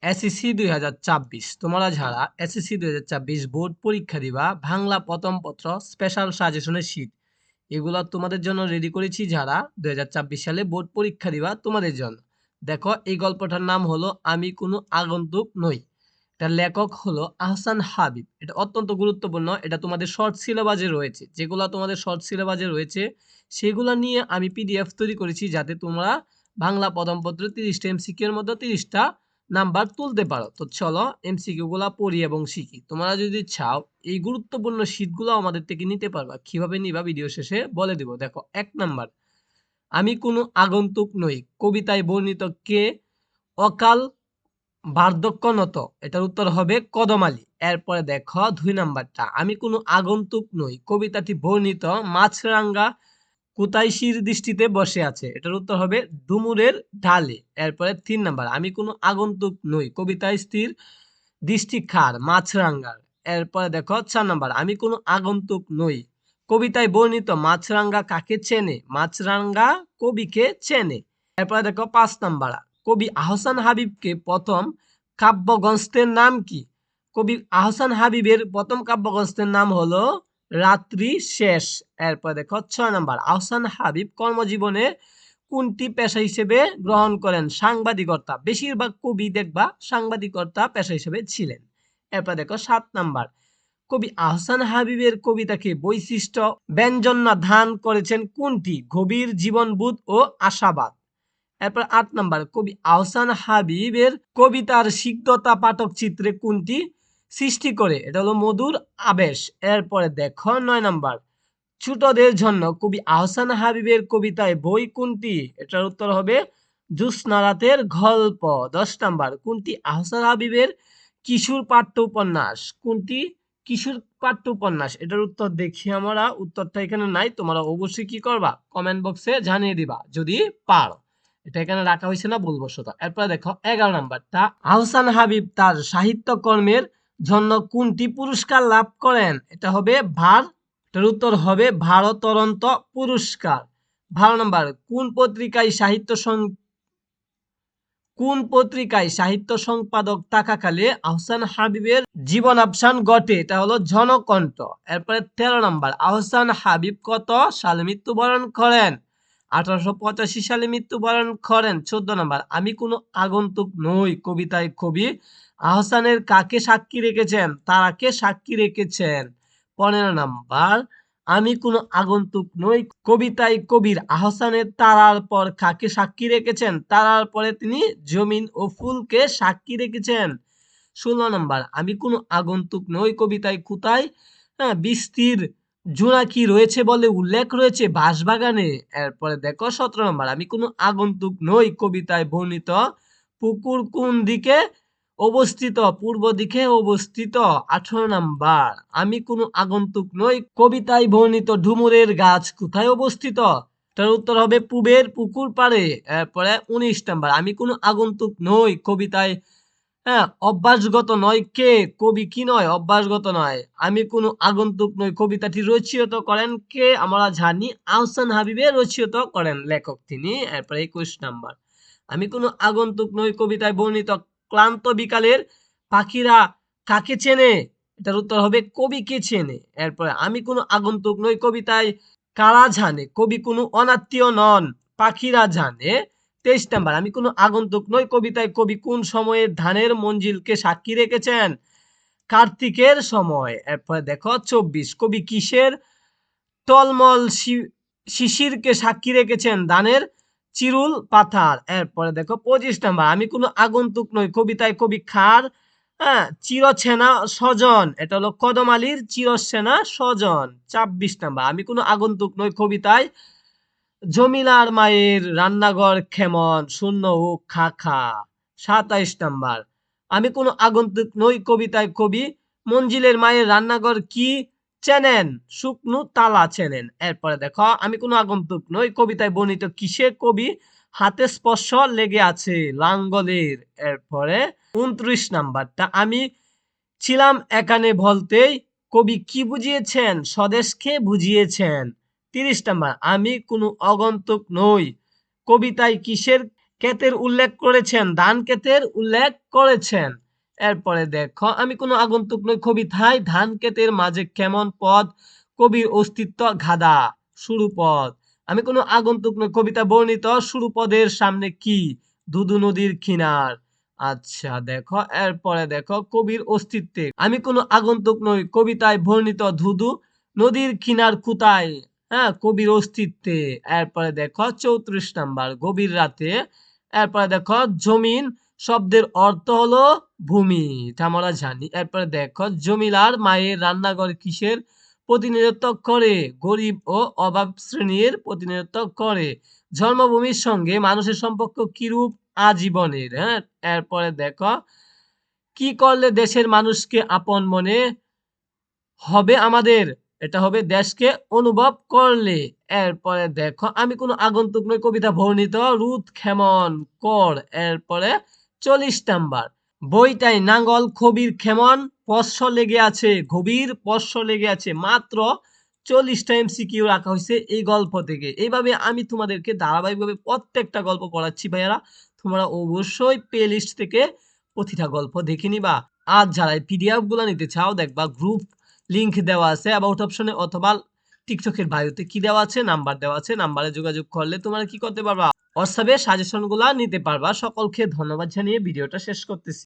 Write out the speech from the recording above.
SSC 2024 তোমরা যারা SSC 2024 board পরীক্ষা দিবা বাংলা প্রথম পত্র স্পেশাল সাজেশনের শীট এগুলো তোমাদের জন্য রেডি করেছি যারা 2024 সালে বোর্ড পরীক্ষা দিবা তোমাদের জন্য। দেখো এই গল্পটার নাম হলো আমি কোনো আগন্তুক নই। এটার লেখক হলো আহসান হাবিব। এটা অত্যন্ত গুরুত্বপূর্ণ। এটা তোমাদের শর্ট সিলেবাসে রয়েছে। যেগুলো তোমাদের শর্ট সিলেবাসে রয়েছে সেগুলো নিয়ে আমি পিডিএফ তৈরি করেছি যাতে তোমরা বাংলা প্রথম পত্র 30টা এমসিকিউ এর মধ্যে 30টা নাম্বার তুলতে পারো। তো চলো এমসিকিউ গুলা পড়ি এবং শিখি। তোমরা যদি চাও এই গুরুত্বপূর্ণ শীটগুলো আমাদের থেকে নিতে পারবা। কিভাবে নিবা ভিডিও শেষে বলে দিব। দেখো 1 নাম্বার, আমি কোনো আগন্তুক নই কবিতায় বর্ণিত কে অকাল বার্ধক্যনত? এটার উত্তর হবে কদম আলী। এরপরে দেখো 2 নাম্বারটা, আমি কোনো আগন্তুক নই কবিতাটি বর্ণিত মাছরাঙ্গা কুতাইশির দৃষ্টিতে বসে আছে। এটার উত্তর হবে ডুমুরের ঢালে। এরপরে 3 নাম্বার, আমি কোনো আগন্তুক নই কবিতায় স্থির দৃষ্টি কার? মাছরাঙ্গার। এরপরে দেখো 4 নাম্বার, আমি কোনো আগন্তুক নই কবিতায় বর্ণিত মাছরাঙ্গা কাকে চেনে? মাছরাঙ্গা কবিকে চেনে। এরপরে দেখো 5 নাম্বার, কবি আহসান হাবিবকে প্রথম কাব্যগ্রন্থের নাম কি? কবি আহসান হাবিবের প্রথম কাব্যগ্রন্থের নাম হলো রাত্রি শেষ। এরপর দেখো 6 নাম্বার, আহসান হাবিব কর্মজীবনে কোনটি পেশা হিসেবে গ্রহণ করেন? সাংবাদিকতা। বেশিরভাগ কবি দেখবা সাংবাদিকতা পেশা হিসেবে ছিলেন। এরপর দেখো 7 নাম্বার, কবি আহসান হাবিবের কবিতাকে বৈশিষ্ট্য ব্যঞ্জনা ধান করেছেন কোনটি? গভীর জীবনবোধ ও আশাবাদ। এরপর 8 নাম্বার, কবি আহসান হাবিবের কবিতার সিক্ততা পাঠক চিত্রে কোনটি সৃষ্টি করে? এটা হলো মধুর আবেশ। এরপরে দেখো 9 নাম্বার, ছোটদের জন্য কবি আহসান হাবিবের কবিতায় বই কোনটি? এটার উত্তর হবে জ্যোৎস্না রাতের গল্প। 10 নাম্বার, কোনটি আহসান হাবিবের কিশোর পাঠ্য উপন্যাস? কোনটি কিশোর পাঠ্য উপন্যাস? এটার উত্তর দেখি আমরা, উত্তরটা এখানে নাই। তোমরা অবশ্যই কি করবা? কমেন্ট বক্সে জানিয়ে দিবা যদি পারো। এটা এখানে রাখা হয়েছে না ভুলবশত। এরপরে দেখো 11 নাম্বারটা, আহসান হাবিব তার সাহিত্যকর্মের জন্য কোনটি পুরস্কার লাভ করেন? এটা হবে এটার উত্তর হবে ভারতরত্ন পুরস্কার। 12 নাম্বার, কোন পত্রিকায় সাহিত্য সম্পাদক থাকাকালে আহসান হাবিবের জীবনাবসান ঘটে? এটা হলো জনকণ্ঠ। এরপরে 13 নাম্বার, আহসান হাবিব কত সালে মৃত্যুবরণ করেন? 1885 সালে মৃত্যুবরণ করেন। 14 নাম্বার, আমি কোনো আগন্তুক নই কবিতায় কবি আহসানের কাকে সাক্ষী রেখেছেন? তারাকে সাক্ষী রেখেছেন। 15 নাম্বার, আমি কোনো আগন্তুক নই কবিতায় কবির আহসানের তারার পর কাকে সাক্ষী রেখেছেন? তারার পরে তিনি জমিন ও ফুলকে সাক্ষী রেখেছেন। 16 নাম্বার, আমি কোনো আগন্তুক নই কবিতায় কোথায় বৃষ্টির জোনাকি রয়েছে বলে উল্লেখ রয়েছে? বাঁশবাগানে। এরপরে দেখো 17 নাম্বার, আমি কোনো আগন্তুক নই কবিতায় বর্ণিত পুকুর কোন দিকে অবস্থিত? পূর্ব দিকে অবস্থিত। 18 নাম্বার, আমি কোনো আগন্তুক নই কবিতায় বর্ণিত ডুমুরের গাছ কোথায় অবস্থিত? তার উত্তর হবে পূবের পুকুর পাড়ে। এরপরে 19 নাম্বার, আমি কোনো আগন্তুক নই কবিতায় অভ্যাসগত নয় কে? কবি কি নয়? অভ্যাসগত নয়। আমি কোনো আগন্তুক নই কবিতাটি রচিত করেন কে? আমরা জানি আহসান হাবিবে রচিত করেন, লেখক তিনি। এরপরে 21 নাম্বার, আমি কোনো আগন্তুক নই কবিতায় বর্ণিত ক্লান্ত বিকালের পাখিরা কাকে চেনে? এটার উত্তর হবে কবিকে চেনে। এরপরে আমি কোনো আগন্তুক নই কবিতায় কারা জানে? কবি কোনো অনাত্মীয় নন, পাখিরা জানে। 23 নাম্বার, আমি কোনো আগন্তুক নই কবিতায় কবি কোন সময়ে ধানের মঞ্জিলকে সাক্ষী রেখেছেন? কার্তিকের সময়। এরপরে দেখো 24, কবি কিসের টলমল শিশিরকে সাক্ষী রেখেছেন? ধানের চিরুল পাথার। এরপরে দেখো 25 নাম্বার, আমি কোনো আগন্তুক নই কবিতায় কবি খার চিরছেনা স্বজন। এটা হলো কদম আলীর চিরসেনা স্বজন। 26 নাম্বার, আমি কোনো আগন্তুক নই কবিতায় জমিলার মায়ের রান্নাঘর কেমন শূন্য ও খাখা। 27 নাম্বার, আমি কোনো আগন্তুক নই কবিতায় কবি মঞ্জিলের মায়ের রান্নাঘর কি চেনেন? শুকনো তালা চেনেন। এরপরে দেখো, আমি কোনো আগন্তুক নই কবিতায় বর্ণিত কিসের কবি হাতে স্পর্শ লেগে আছে? লাঙ্গলের। এরপরে 29 নাম্বারটা, আমি ছিলাম এখানে বলতেই কবি কি বুঝিয়েছেন? স্বদেশকে বুঝিয়েছেন। 30 নাম্বার, আমি কোনো আগন্তুক নই কবিতায় কিসের ক্ষেতের উল্লেখ করেছেন, ধান ক্ষেতের উল্লেখ করেছেন। এরপরে দেখো, আমি কোনো আগন্তুক নই কবিতায় ধান ক্ষেতের মাঝে কেমন পদ, কবির অস্তিত্ব গাধা। শুরু পদ, আমি কোনো আগন্তুক নই কবিতা বর্ণিত শুরু পদের সামনে কি, দুদু নদীর কিনার। আচ্ছা দেখো, এরপরে দেখো কবির অস্তিত্বে, আমি কোনো আগন্তুক নই কবিতায় বর্ণিত ধুধু নদীর কিনার কোথায়, হ্যাঁ কবির অস্তিত্বে। এরপরে দেখো 34 নাম্বার, গভীর রাতে। এরপরে দেখো জমিন শব্দের অর্থ হলো ভূমি, এটা আমরা জানি। এরপরে দেখো জমিলার মায়ের রান্নাঘর কিসের প্রতিনিধিত্ব করে, গরিব ও অভাব শ্রেণীর প্রতিনিধিত্ব করে। জন্মভূমির সঙ্গে মানুষের সম্পর্ক কিরূপ, আজীবনের। হ্যাঁ, এরপরে দেখো কি করলে দেশের মানুষকে আপন মনে হবে আমাদের, এটা হবে দেশকে অনুভব করলে। এরপরে দেখো, আমি কোনো আগন্তুক নই কবিতা বর্ণিত রুদ খেমন কর। এরপরে 40 নাম্বার, বইটাই নাঙ্গল কবির খেমন পশ্য লেগে আছে, গভীর পশ্য লেগে আছে। মাত্র 40টা এমসিকিউ রাখা হয়েছে এই গল্প থেকে। এইভাবে আমি তোমাদেরকে ধারাবাহিকভাবে প্রত্যেকটা গল্প পড়াচ্ছি ভাইয়ারা, তোমরা অবশ্যই প্লে লিস্ট থেকে প্রতিটা গল্প দেখে নিবা। আর যারা পিডিএফ গুলো নিতে চাও, দেখবা গ্রুপ লিংক দেওয়া আছে অ্যাবাউট অপশনে, অথবা টিকটকের বায়োতে কি দেওয়া আছে, নাম্বার দেওয়া আছে, নাম্বারে যোগাযোগ করলে তোমরা কি করতে পারবা, হোয়াটসঅ্যাপে সাজেশন গুলা নিতে পারবা। সকলকে ধন্যবাদ জানিয়ে ভিডিওটা শেষ করতেছি।